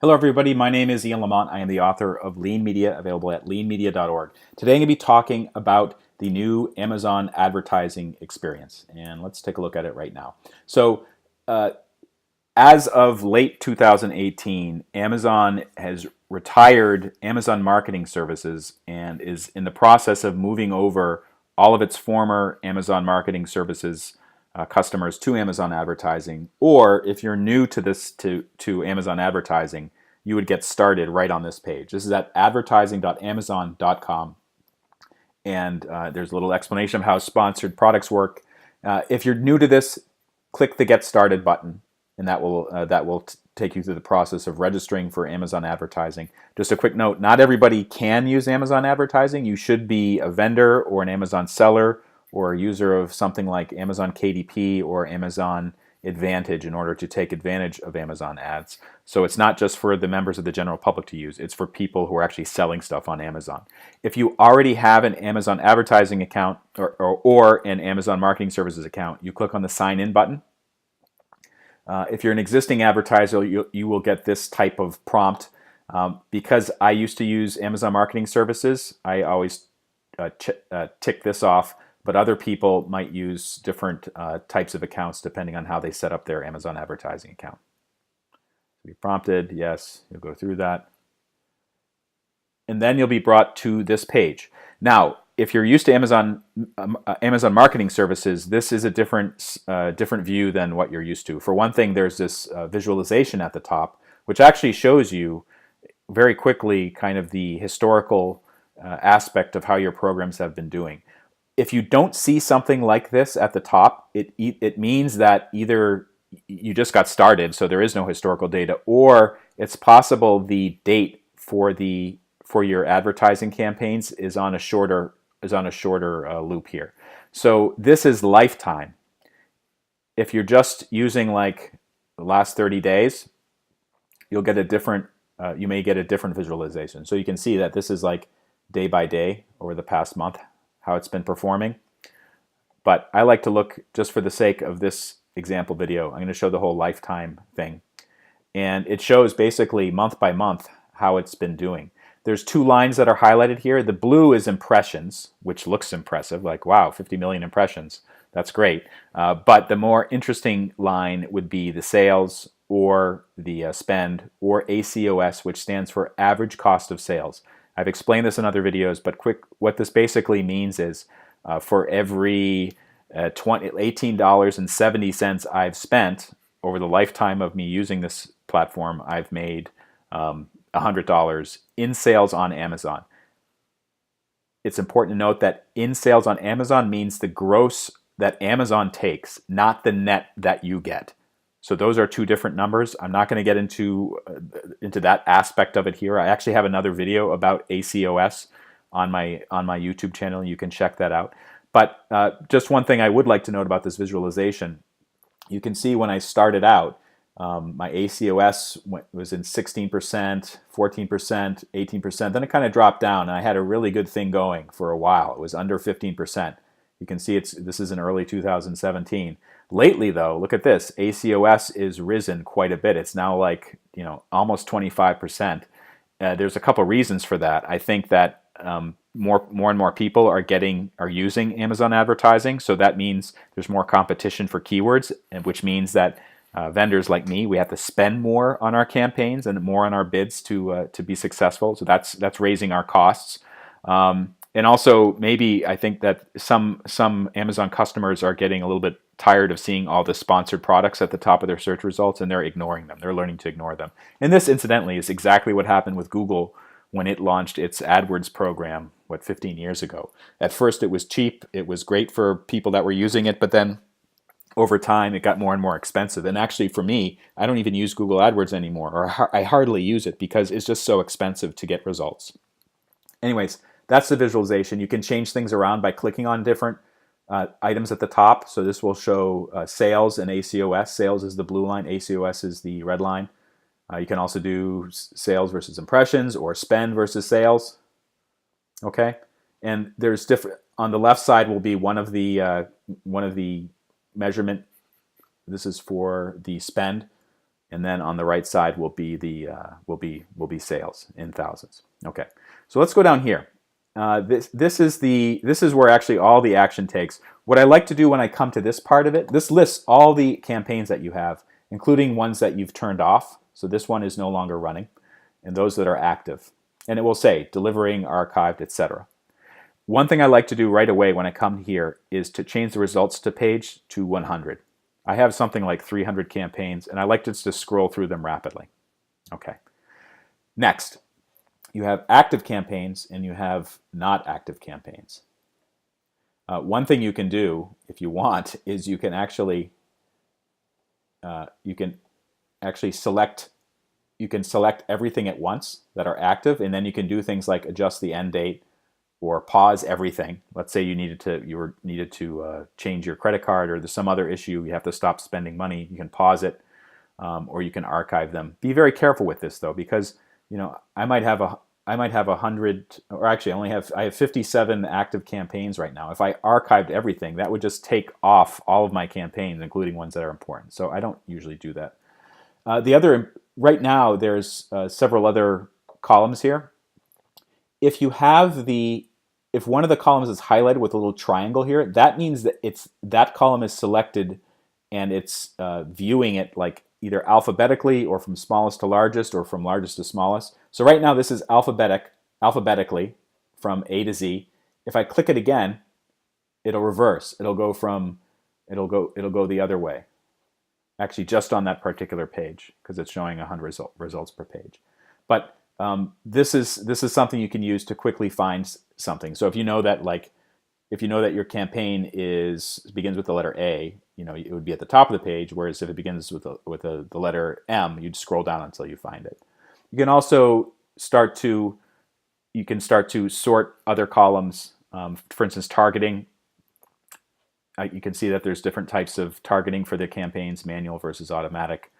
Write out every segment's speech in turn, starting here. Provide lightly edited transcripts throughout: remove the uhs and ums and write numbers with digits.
Hello, everybody. My name is Ian Lamont. I am the author of Lean Media, available at leanmedia.org. Today, I'm going to be talking about the new Amazon advertising experience, and let's take a look at it right now. So, uh, as of late 2018, Amazon has retired Amazon Marketing Services and is in the process of moving over all of its former Amazon Marketing Services customers to Amazon advertising. Or if you're new to this to Amazon advertising, you would get started right on this page. This is at advertising.amazon.com, and there's a little explanation of how sponsored products work. If you're new to this, click the Get Started button, and that will take you through the process of registering for Amazon advertising. Just a quick note: not everybody can use Amazon advertising. You should be a vendor or an Amazon seller or a user of something like Amazon KDP or Amazon Advantage in order to take advantage of Amazon ads. So it's not just for the members of the general public to use, it's for people who are actually selling stuff on Amazon. If you already have an Amazon advertising account or an Amazon Marketing Services account, you click on the sign in button. If you're an existing advertiser, you will get this type of prompt. Because I used to use Amazon Marketing Services, I always tick this off, but other people might use different types of accounts depending on how they set up their Amazon advertising account. Be prompted, yes, you'll go through that. And then you'll be brought to this page. Now, if you're used to Amazon Marketing Services, this is a different view than what you're used to. For one thing, there's this visualization at the top, which actually shows you very quickly kind of the historical aspect of how your programs have been doing. If you don't see something like this at the top, it means that either you just got started, so there is no historical data, or it's possible the date for your advertising campaigns is on a shorter loop here. So this is lifetime. If you're just using like the last 30 days, you'll get a different. You may get a different visualization. So you can see that this is like day by day over the past month, how it's been performing. But I like to look, just for the sake of this example video, I'm going to show the whole lifetime thing. And it shows basically month by month how it's been doing. There's two lines that are highlighted here. The blue is impressions, which looks impressive, like wow, 50 million impressions. That's great. But the more interesting line would be the sales or the spend, or ACoS, which stands for average cost of sales. I've explained this in other videos, but what this basically means is for every $18.70 I've spent over the lifetime of me using this platform, I've made $100 in sales on Amazon. It's important to note that in sales on Amazon means the gross that Amazon takes, not the net that you get. So those are two different numbers. I'm not going to get into that aspect of it here. I actually have another video about ACoS on my YouTube channel. You can check that out. But just one thing I would like to note about this visualization. You can see when I started out, my ACoS was in 16%, 14%, 18%. Then it kind of dropped down, and I had a really good thing going for a while. It was under 15%. You can see this is in early 2017. Lately, though, look at this. ACoS is risen quite a bit. It's now like almost 25%. There's a couple reasons for that. I think that more and more people are using Amazon advertising, so that means there's more competition for keywords, which means that vendors like me, we have to spend more on our campaigns and more on our bids to be successful. So that's raising our costs. And also, maybe I think that some Amazon customers are getting a little bit tired of seeing all the sponsored products at the top of their search results, and they're ignoring them. They're learning to ignore them. And this, incidentally, is exactly what happened with Google when it launched its AdWords program, 15 years ago. At first, it was cheap. It was great for people that were using it, but then over time, it got more and more expensive. And actually, for me, I don't even use Google AdWords anymore, or I hardly use it because it's just so expensive to get results. Anyways, that's the visualization. You can change things around by clicking on different items at the top. So this will show sales and ACoS. Sales is the blue line, ACoS is the red line. You can also do sales versus impressions or spend versus sales. Okay, and there's different. On the left side will be one of the measurement. This is for the spend. and then on the right side will be the will be sales in thousands. Okay, so let's go down here. This is where actually all the action takes. What I like to do when I come to this part of it, this lists all the campaigns that you have, including ones that you've turned off. So this one is no longer running, and those that are active. And it will say delivering, archived, etc. One thing I like to do right away when I come here is to change the results to page to 100. I have something like 300 campaigns, and I like to just scroll through them rapidly. Okay. Next, you have active campaigns and you have not active campaigns. One thing you can do, if you want, is you can actually select everything at once that are active, and then you can do things like adjust the end date or pause everything. Let's say you needed to change your credit card, or there's some other issue, you have to stop spending money. You can pause it, or you can archive them. Be very careful with this though, because I might have 100, or actually I have 57 active campaigns right now. If I archived everything, that would just take off all of my campaigns, including ones that are important. So I don't usually do that. Right now there's several other columns here. If one of the columns is highlighted with a little triangle here, that means that that column is selected, and it's viewing it like either alphabetically or from smallest to largest or from largest to smallest. So right now this is alphabetically from A to Z. If I click it again, it'll reverse. It'll go the other way. Actually, just on that particular page, because it's showing 100 results per page. But this is something you can use to quickly find something. So if you know that your campaign begins with the letter A, it would be at the top of the page. Whereas if it begins with the letter M, you'd scroll down until you find it. You can also start to sort other columns. For instance, targeting. You can see that there's different types of targeting for the campaigns: manual versus automatic.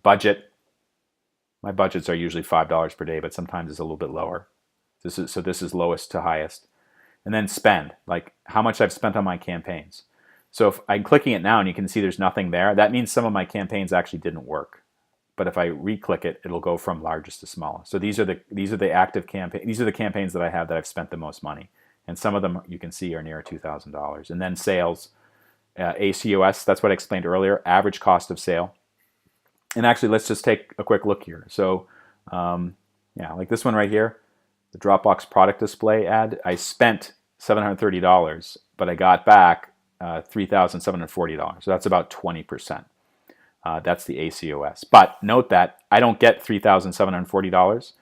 Budget. My budgets are usually $5 per day, but sometimes it's a little bit lower. This is lowest to highest. And then spend, like how much I've spent on my campaigns. So if I'm clicking it now and you can see there's nothing there, that means some of my campaigns actually didn't work. But if I re-click it, it'll go from largest to smallest. So these are the active campaigns. These are the campaigns that I have that I've spent the most money. And some of them you can see are near $2,000. And then sales, ACoS, that's what I explained earlier, average cost of sale. And actually, let's just take a quick look here. So, like this one right here, the Dropbox product display ad, I spent $730, but I got back $3,740. So that's about 20%. That's the ACoS. But note that I don't get $3,740.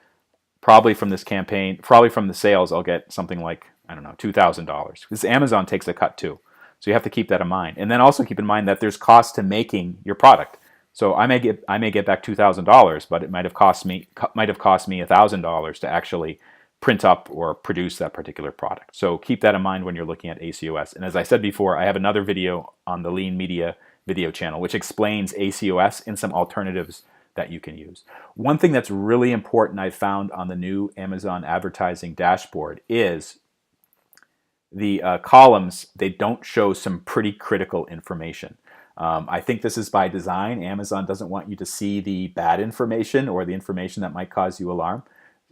Probably from this campaign, probably from the sales, I'll get something like, I don't know, $2,000. Because Amazon takes a cut too. So you have to keep that in mind. And then also keep in mind that there's cost to making your product. So I may get back $2,000, but it might have cost me $1,000 to actually print up or produce that particular product. So keep that in mind when you're looking at ACoS. And as I said before, I have another video on the Lean Media video channel which explains ACoS and some alternatives that you can use. One thing that's really important I found on the new Amazon advertising dashboard is the columns. They don't show some pretty critical information. I think this is by design. Amazon doesn't want you to see the bad information or the information that might cause you alarm,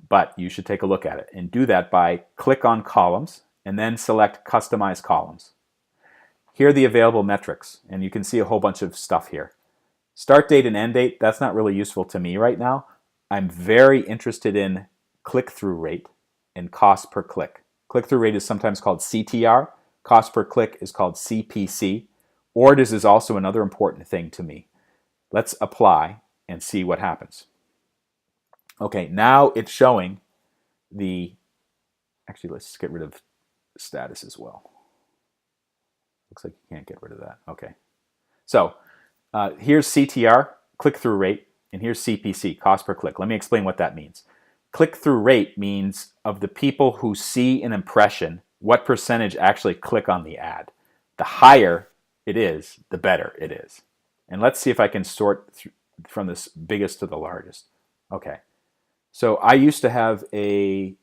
but you should take a look at it and do that by click on columns and then select customize columns. Here are the available metrics, and you can see a whole bunch of stuff here. Start date and end date, that's not really useful to me right now. I'm very interested in click-through rate and cost per click. Click-through rate is sometimes called CTR. Cost per click is called CPC. Orders is also another important thing to me. Let's apply and see what happens. Okay, now it's showing actually let's get rid of status as well. Looks like you can't get rid of that. Okay, so here's CTR, click-through rate, and here's CPC, cost per click. Let me explain what that means. Click-through rate means of the people who see an impression, what percentage actually click on the ad. The higher it is, the better it is. And let's see if I can sort from this biggest to the largest. Okay, so I used to have a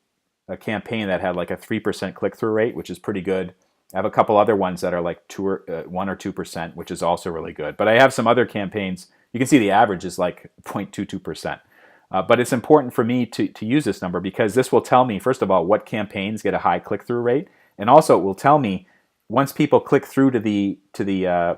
campaign that had like a 3% click-through rate, which is pretty good. I have a couple other ones that are like 1 or 2%, which is also really good. But I have some other campaigns. You can see the average is like 0.22%. But it's important for me to use this number because this will tell me, first of all, what campaigns get a high click-through rate, and also it will tell me once people click through to the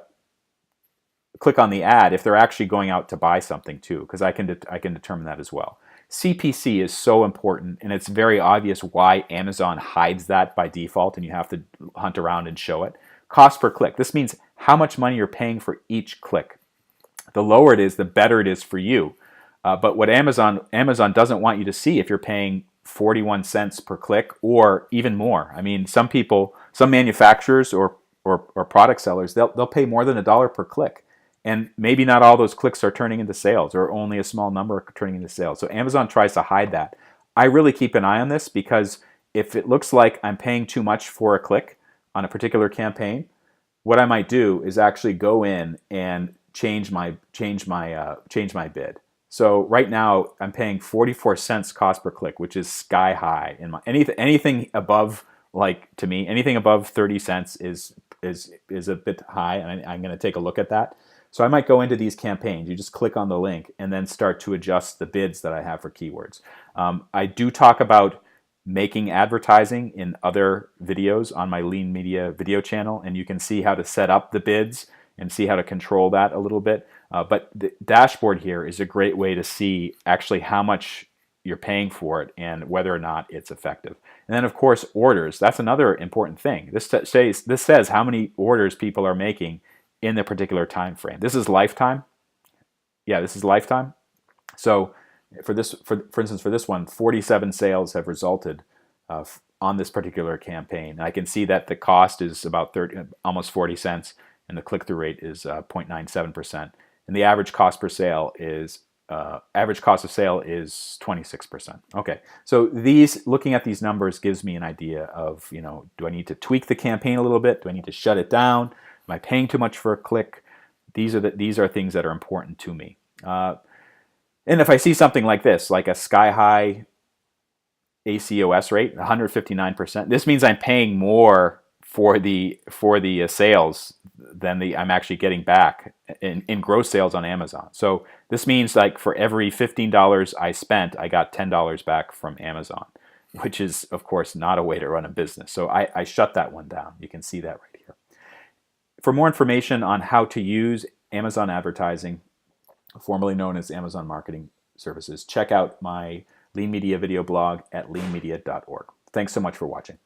click on the ad if they're actually going out to buy something too, because I can determine that as well. CPC is so important, and it's very obvious why Amazon hides that by default, and you have to hunt around and show it. Cost per click. This means how much money you're paying for each click. The lower it is, the better it is for you. But what Amazon doesn't want you to see if you're paying 41 cents per click or even more. I mean, some manufacturers or product sellers, they'll pay more than $1 per click. And maybe not all those clicks are turning into sales, or only a small number are turning into sales. So Amazon tries to hide that. I really keep an eye on this because if it looks like I'm paying too much for a click on a particular campaign, what I might do is actually go in and change my bid. So right now I'm paying 44 cents cost per click, which is sky high. Anything above, like, to me, anything above 30 cents is a bit high, and I'm going to take a look at that. So I might go into these campaigns. You just click on the link and then start to adjust the bids that I have for keywords. I do talk about making advertising in other videos on my Lean Media video channel, and you can see how to set up the bids and see how to control that a little bit. But the dashboard here is a great way to see actually how much you're paying for it and whether or not it's effective. And then, of course, orders. That's another important thing. This says how many orders people are making in the particular time frame. This is lifetime. Yeah, this is lifetime. So for instance, for this one, 47 sales have resulted on this particular campaign. And I can see that the cost is about almost 40 cents, and the click-through rate is 0.97%. And the average cost of sale is 26%. Okay, so looking at these numbers gives me an idea of, do I need to tweak the campaign a little bit? Do I need to shut it down? Am I paying too much for a click? These are things that are important to me. And if I see something like this, like a sky high ACoS rate, 159%, this means I'm paying more for the sales than I'm actually getting back in gross sales on Amazon. So this means, like, for every $15 I spent, I got $10 back from Amazon, which is, of course, not a way to run a business. So I shut that one down. You can see that right here. For more information on how to use Amazon advertising, formerly known as Amazon Marketing Services, check out my Lean Media video blog at leanmedia.org. Thanks so much for watching.